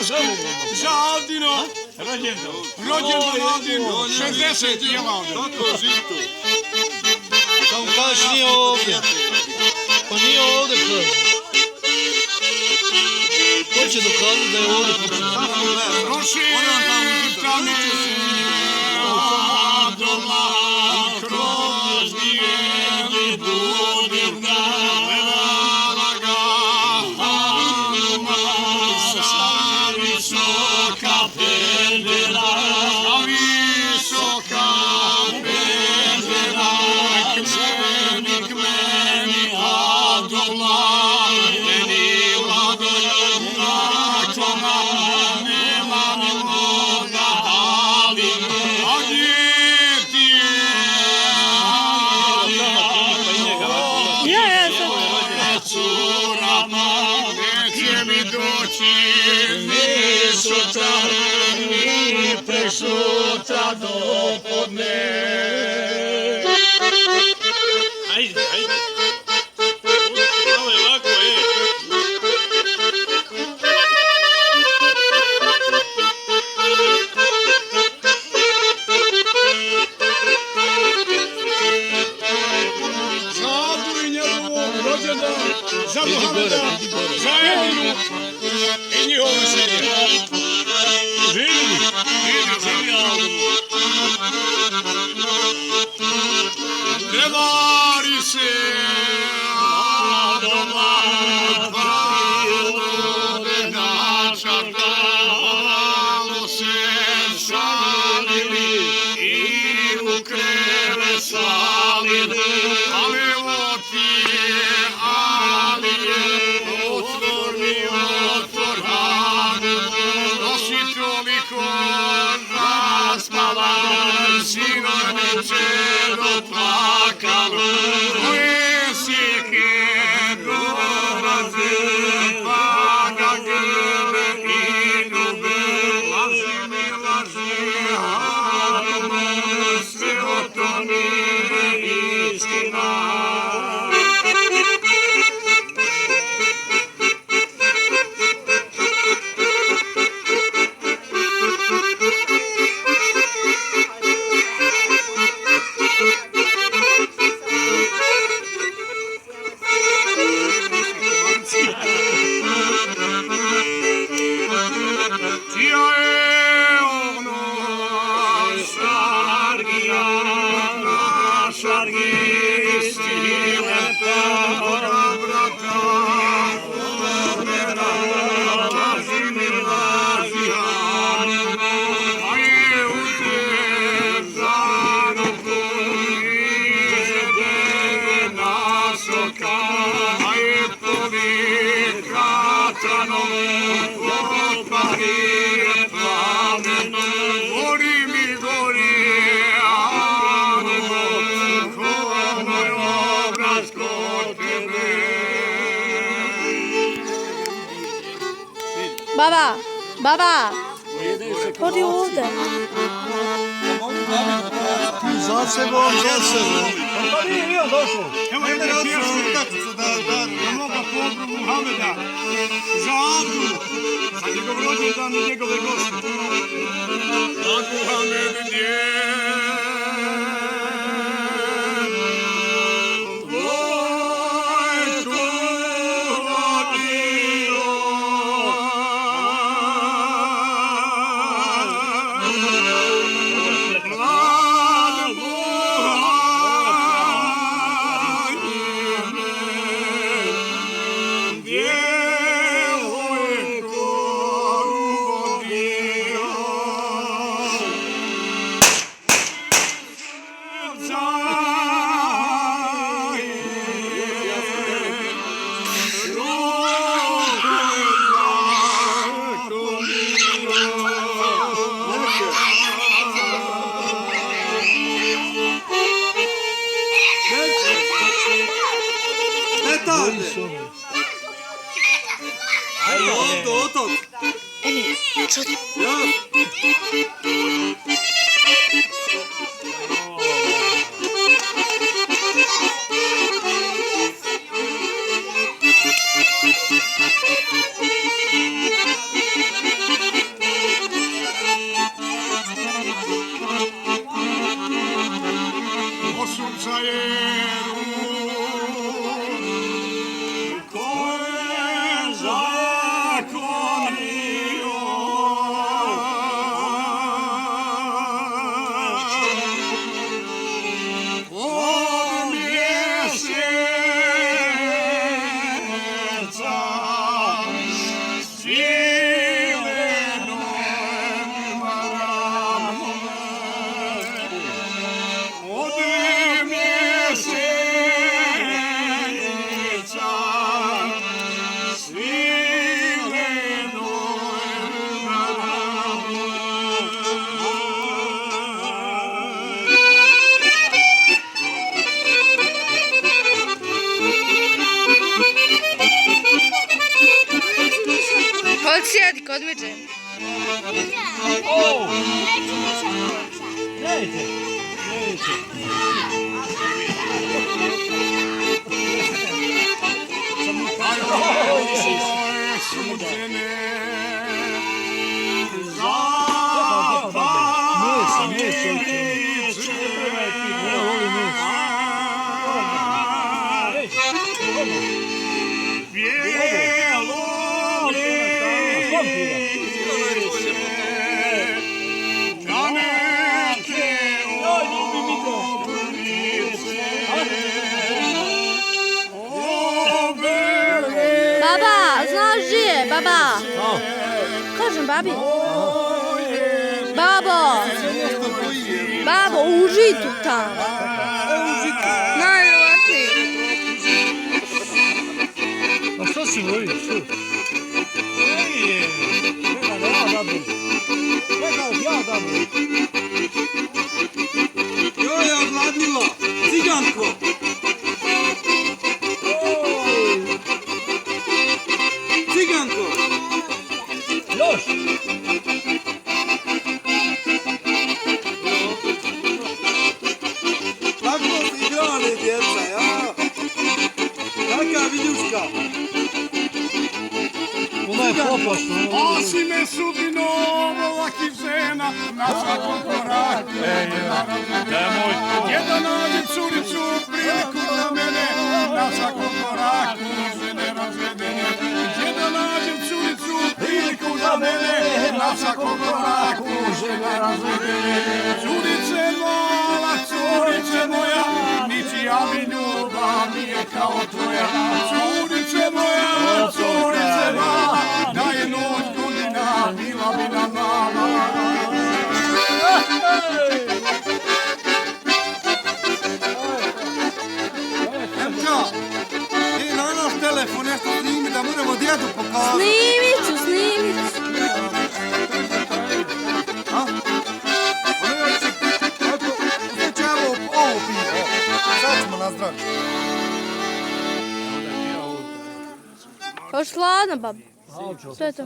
Morsku, za Aldino. Rođendan Aldino, 60 je Aldino. Kako žito? Samo kažeš nije ovdje. Pa nije ovdje kaže. Ko će dokazati da je ovdje počeo? Proši tamo doma kroz nijeli budim ga gledala ga Alma sa visoka pendera Kmenik meni Abdullah meni Vladoljubna čona nema ni mnoga ali a gdje ti je curama neće mi doći ni sutra ni prešutra do podne. Ajde, ajde. Malo je lako, Za Abdu i njegovog rođendana, za Muhameda, za Eminu i njihovu srednje. Živi Abdu. Prevari se doma hvalile načarda, malo se šalili i u kreve salili, ali otvor mi otvor ranu, nosi toliko raspavan, sinornice doplakalo, jesike dolaze, pa ga grbe i ljube, laži mi laži, Alma, sve o to nije istina. Baba, odi ovdje. Ti za sebe, on za sebe. Pa nije došao. Evo jedna pjesma da moga pobru Muhameda za Abdu, za njegov rođendan i njegove goste. Za Muhammed Emir, čuti. Ovdje sjedi kod međe. Baba, znaš gdje je, baba? Kažem babi. Babo, babo, u žitu tamo. Najvjerovatnije. A što si bojiš? Joj, je odladnilo! Ciganko! Ciganko! Još! Tako si igrali, djeca, ja? Kaka viljuška? Ona je popasna. Osi me sudbinom ovakvih žena na svakom koraku. Gdje da nađem curicu, priliku za mene na svakom koraku. Žene razvedene. Gdje da nađem curicu, priliku za mene na svakom koraku. Žene razvedene. Curice mala, curice moja, ničija mi ljubav nije kao tvoja. Curice moja, curice mala, da je noć godina, bila bi nam mala. Emka, ti na naš telefon nešto snimi da moramo djedu pokazati. Snimit ću, snimit ću. A? Ono još će, eto, uzet će evo ovo pivo. Sad ćemo nazdraviti. Još hladno, baba. Sve to.